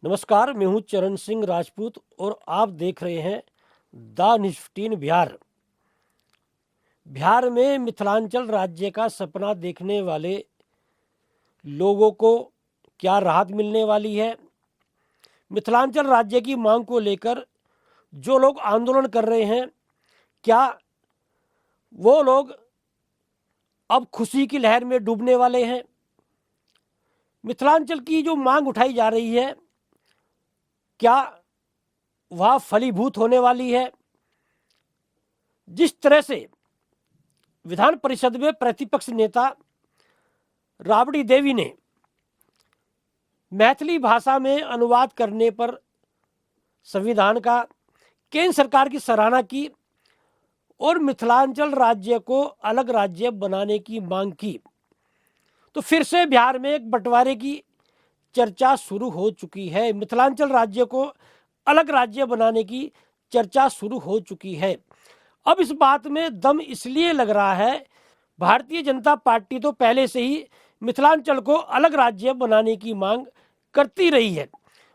नमस्कार, मैं हूं चरण सिंह राजपूत और आप देख रहे हैं द न्यूज़ 15 बिहार। बिहार में मिथिलांचल राज्य का सपना देखने वाले लोगों को क्या राहत मिलने वाली है? मिथिलांचल राज्य की मांग को लेकर जो लोग आंदोलन कर रहे हैं, क्या वो लोग अब खुशी की लहर में डूबने वाले हैं? मिथिलांचल की जो मांग उठाई जा रही है, क्या वह फलीभूत होने वाली है? जिस तरह से विधान परिषद में प्रतिपक्ष नेता राबड़ी देवी ने मैथिली भाषा में अनुवाद करने पर संविधान का केंद्र सरकार की सराहना की और मिथिलांचल राज्य को अलग राज्य बनाने की मांग की, तो फिर से बिहार में एक बंटवारे की चर्चा शुरू हो चुकी है। मिथिलांचल राज्य को अलग राज्य बनाने की चर्चा शुरू हो चुकी है। अब इस बात में दम इसलिए लग रहा है, भारतीय जनता पार्टी तो पहले से ही मिथिलांचल को अलग राज्य बनाने की मांग करती रही है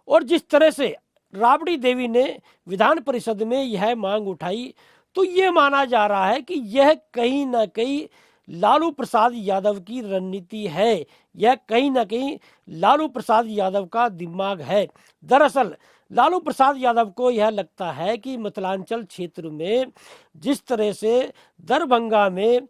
और जिस तरह से राबड़ी देवी ने विधान परिषद में यह मांग उठाई, तो ये माना जा रहा है कि यह कहीं ना कहीं लालू प्रसाद यादव की रणनीति है। यह कहीं ना कहीं लालू प्रसाद यादव का दिमाग है। दरअसल लालू प्रसाद यादव को यह लगता है कि मिथिलांचल क्षेत्र में जिस तरह से दरभंगा में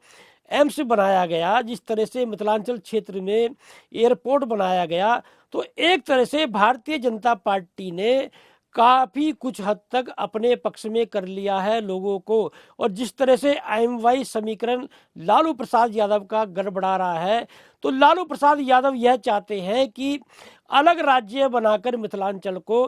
एम्स बनाया गया, जिस तरह से मिथिलांचल क्षेत्र में एयरपोर्ट बनाया गया, तो एक तरह से भारतीय जनता पार्टी ने काफी कुछ हद तक अपने पक्ष में कर लिया है लोगों को। और जिस तरह से IMY समीकरण लालू प्रसाद यादव का गड़बड़ा रहा है, तो लालू प्रसाद यादव यह चाहते हैं कि अलग राज्य बनाकर मिथिलांचल को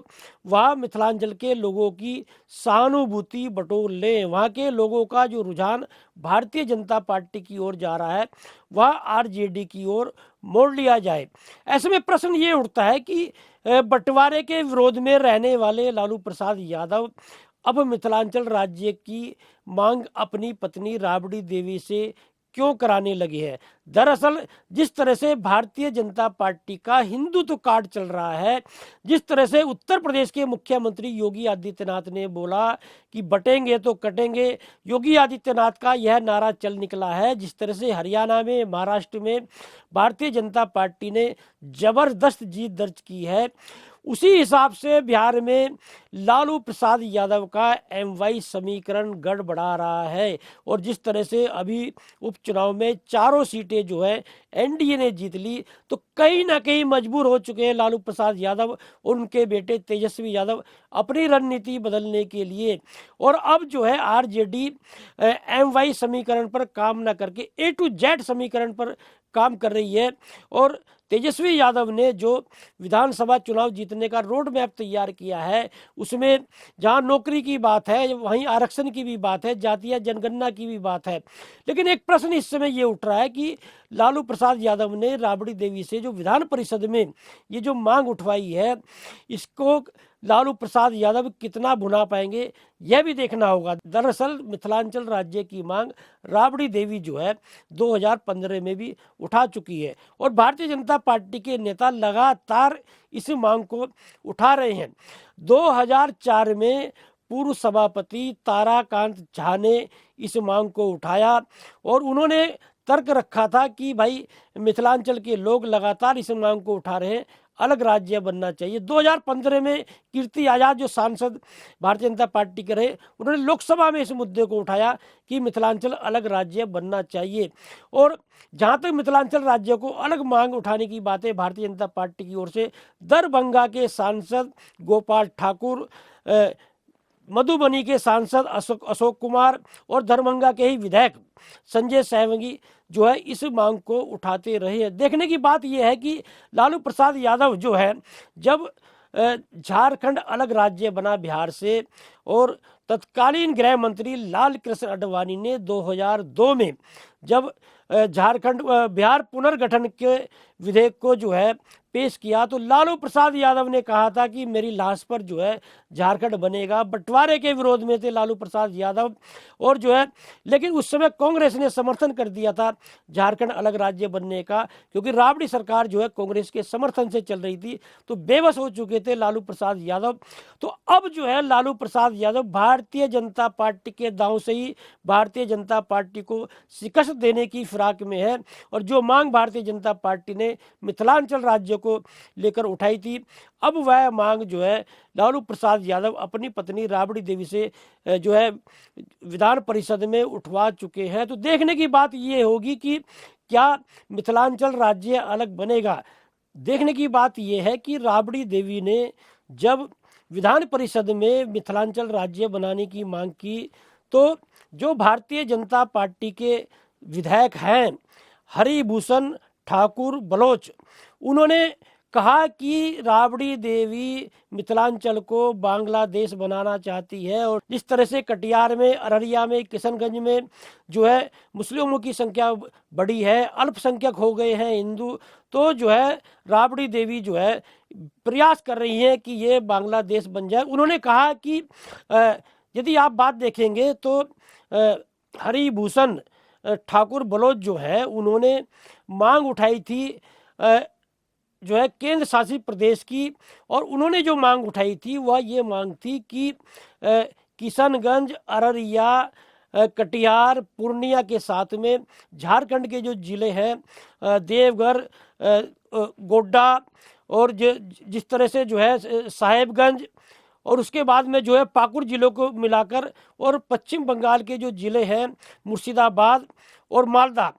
वह मिथिलांचल के लोगों की सहानुभूति बटोर लें। वहाँ के लोगों का जो रुझान भारतीय जनता पार्टी की ओर जा रहा है, वह RJD की ओर मोड़ लिया जाए। ऐसे में प्रश्न ये उठता है कि बंटवारे के विरोध में रहने वाले लालू प्रसाद यादव अब मिथिलांचल राज्य की मांग अपनी पत्नी राबड़ी देवी से क्यों कराने लगे हैं। दरअसल जिस तरह से भारतीय जनता पार्टी का हिंदुत्व कार्ड चल रहा है, जिस तरह से उत्तर प्रदेश के मुख्यमंत्री योगी आदित्यनाथ ने बोला कि बटेंगे तो कटेंगे, योगी आदित्यनाथ का यह नारा चल निकला है। जिस तरह से हरियाणा में, महाराष्ट्र में भारतीय जनता पार्टी ने जबरदस्त जीत दर्ज की है, उसी हिसाब से बिहार में लालू प्रसाद यादव का MY समीकरण गड़बड़ा रहा है। और जिस तरह से अभी उपचुनाव में चारों सीटें जो है NDA ने जीत ली, तो कहीं ना कहीं मजबूर हो चुके हैं लालू प्रसाद यादव और उनके बेटे तेजस्वी यादव अपनी रणनीति बदलने के लिए। और अब जो है RJD MY समीकरण पर काम न करके A to Z समीकरण पर काम कर रही है। और तेजस्वी यादव ने जो विधानसभा चुनाव जीतने का रोड मैप तैयार किया है, उसमें जहां नौकरी की बात है, वहीं आरक्षण की भी बात है, जातीय जनगणना की भी बात है। लेकिन एक प्रश्न इस समय ये उठ रहा है कि लालू प्रसाद यादव ने राबड़ी देवी से जो विधान परिषद में ये जो मांग उठवाई है, इसको लालू प्रसाद यादव कितना भुना पाएंगे, यह भी देखना होगा। दरअसल मिथिलांचल राज्य की मांग राबड़ी देवी जो है 2015 में भी उठा चुकी है और भारतीय जनता पार्टी के नेता लगातार इस मांग को उठा रहे हैं। 2004 में पूर्व सभापति ताराकांत झा ने इस मांग को उठाया और उन्होंने तर्क रखा था कि भाई मिथिलांचल के लोग लगातार इस मांग को उठा रहे हैं, अलग राज्य बनना चाहिए। 2015 में कीर्ति आजाद जो सांसद भारतीय जनता पार्टी के रहे, उन्होंने लोकसभा में इस मुद्दे को उठाया कि मिथिलांचल अलग राज्य बनना चाहिए। और जहां तक मिथिलांचल राज्य को अलग मांग उठाने की बात है भारतीय जनता पार्टी की ओर से, दरभंगा के सांसद गोपाल ठाकुर, मधुबनी के सांसद अशोक कुमार और दरभंगा के ही विधायक संजय सहवगी जो है इस मांग को उठाते रहे हैं। देखने की बात यह है कि लालू प्रसाद यादव जो है, जब झारखंड अलग राज्य बना बिहार से और तत्कालीन गृह मंत्री लाल कृष्ण आडवाणी ने 2002 में जब झारखंड बिहार पुनर्गठन के विधेयक को जो है पेश किया तो लालू प्रसाद यादव ने कहा था कि मेरी लाश पर जो है झारखंड बनेगा। बंटवारे के विरोध में थे लालू प्रसाद यादव और जो है, लेकिन उस समय कांग्रेस ने समर्थन कर दिया था झारखंड अलग राज्य बनने का, क्योंकि राबड़ी सरकार जो है कांग्रेस के समर्थन से चल रही थी, तो बेबस हो चुके थे लालू प्रसाद यादव। तो अब जो है लालू प्रसाद यादव भारतीय जनता पार्टी के दांव से ही भारतीय जनता पार्टी को शिकस्त देने की फिराक में है, और जो मांग भारतीय जनता पार्टी ने मिथिलांचल राज्य को लेकर उठाई थी, अब वह मांग जो है लालू प्रसाद यादव अपनी पत्नी राबड़ी देवी से जो है विधान परिषद में उठवा चुके हैं। तो देखने की बात ये होगी कि क्या मिथिलांचल राज्य अलग बनेगा। देखने की बात यह है कि राबड़ी देवी ने जब विधान परिषद में मिथिलांचल राज्य बनाने की मांग की, तो जो भारतीय जनता पार्टी के विधायक हैं हरिभूषण ठाकुर बलोच, उन्होंने कहा कि राबड़ी देवी मिथिलांचल को बांग्लादेश बनाना चाहती है, और जिस तरह से कटिहार में, अररिया में, किशनगंज में जो है मुस्लिमों की संख्या बड़ी है, अल्पसंख्यक हो गए हैं हिंदू, तो जो है राबड़ी देवी जो है प्रयास कर रही है कि ये बांग्लादेश बन जाए। उन्होंने कहा कि यदि आप बात देखेंगे तो हरिभूषण ठाकुर बलोच जो है उन्होंने मांग उठाई थी जो है केंद्र शासित प्रदेश की, और उन्होंने जो मांग उठाई थी वह ये मांग थी कि किशनगंज, अररिया, कटिहार, पूर्णिया के साथ में झारखंड के जो जिले हैं देवघर, गोड्डा और जिस तरह से जो है साहेबगंज, और उसके बाद में जो है पाकुड़ जिलों को मिलाकर, और पश्चिम बंगाल के जो जिले हैं मुर्शिदाबाद और मालदा,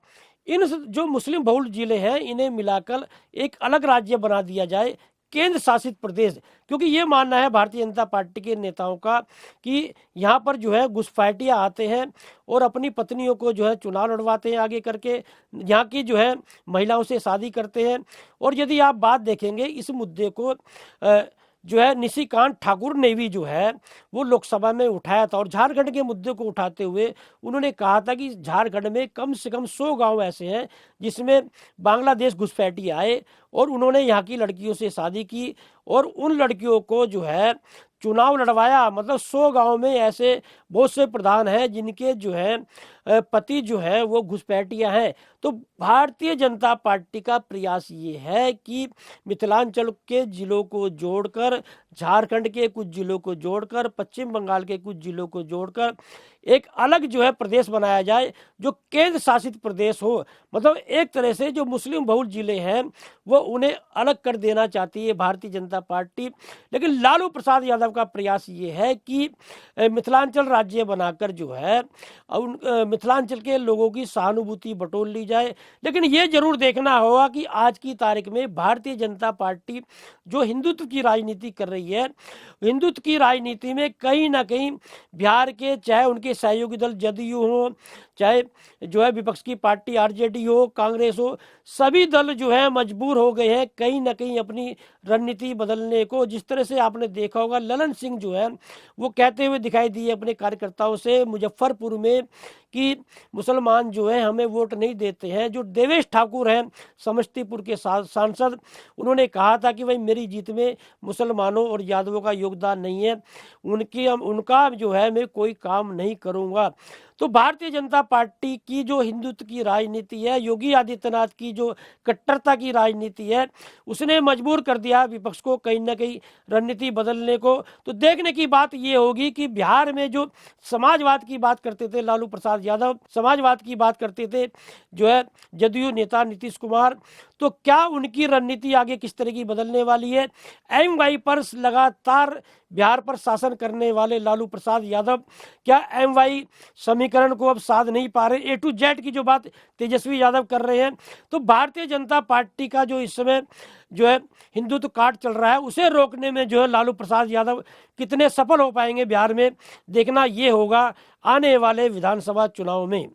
इन जो मुस्लिम बहुल जिले हैं इन्हें मिलाकर एक अलग राज्य बना दिया जाए, केंद्र शासित प्रदेश। क्योंकि ये मानना है भारतीय जनता पार्टी के नेताओं का कि यहाँ पर जो है घुसपैठिया आते हैं और अपनी पत्नियों को जो है चुनाव लड़वाते हैं आगे करके, यहाँ की जो है महिलाओं से शादी करते हैं। और यदि आप बात देखेंगे इस मुद्दे को जो है निशिकांत ठाकुर ने भी जो है वो लोकसभा में उठाया था, और झारखंड के मुद्दे को उठाते हुए उन्होंने कहा था कि झारखंड में कम से कम 100 गांव ऐसे हैं जिसमें बांग्लादेश घुसपैठी आए, और उन्होंने यहाँ की लड़कियों से शादी की और उन लड़कियों को जो है चुनाव लड़वाया। मतलब 100 गांव में ऐसे बहुत से प्रधान हैं जिनके जो है पति जो है वो घुसपैठिया हैं। तो भारतीय जनता पार्टी का प्रयास ये है कि मिथिलांचल के जिलों को जोड़कर, झारखंड के कुछ जिलों को जोड़कर, पश्चिम बंगाल के कुछ जिलों को जोड़कर एक अलग जो है प्रदेश बनाया जाए जो केंद्र शासित प्रदेश हो। मतलब एक तरह से जो मुस्लिम बहुल जिले हैं वो उन्हें अलग कर देना चाहती है भारतीय जनता पार्टी। लेकिन लालू प्रसाद यादव का प्रयास ये है कि मिथिलांचल राज्य बनाकर जो है मिथिलांचल के लोगों की सहानुभूति बटोर ली जाए। लेकिन ये जरूर देखना होगा कि आज की तारीख में भारतीय जनता पार्टी जो हिंदुत्व की राजनीति कर रही है, हिंदुत्व की राजनीति में कहीं ना कहीं बिहार के चाहे उनके सहयोगी दल जदयू हो, चाहे जो है विपक्ष की पार्टी आरजेडी हो, कांग्रेस हो, सभी दल जो है मजबूर हो गए हैं कहीं ना कहीं अपनी रणनीति बदलने को। जिस तरह से आपने देखा होगा ललन सिंह जो है वो कहते हुए दिखाई दिए अपने कार्यकर्ताओं से मुजफ्फरपुर में कि मुसलमान जो है हमें वोट नहीं देते हैं। जो देवेश ठाकुर हैं समस्तीपुर के सांसद, उन्होंने कहा था कि भाई मेरी जीत में मुसलमानों और यादवों का योगदान नहीं है, उनका जो है मैं कोई काम नहीं करूंगा। तो भारतीय जनता पार्टी की जो हिंदुत्व की राजनीति है, योगी आदित्यनाथ की जो कट्टरता की राजनीति है, उसने मजबूर कर दिया विपक्ष को कहीं ना कहीं रणनीति बदलने को। तो देखने की बात ये होगी कि बिहार में जो समाजवाद की बात करते थे लालू प्रसाद यादव, समाजवाद की बात करते थे जो है जदयू नेता नीतीश कुमार, तो क्या उनकी रणनीति आगे किस तरह की बदलने वाली है। एमवाई पर लगातार बिहार पर शासन करने वाले लालू प्रसाद यादव क्या एमवाई समीकरण को अब साध नहीं पा रहे, ए टू जेड की जो बात तेजस्वी यादव कर रहे हैं। तो भारतीय जनता पार्टी का जो इस समय जो है हिंदुत्व काट चल रहा है उसे रोकने में जो है लालू प्रसाद यादव कितने सफल हो पाएंगे बिहार में, देखना ये होगा आने वाले विधानसभा चुनाव में।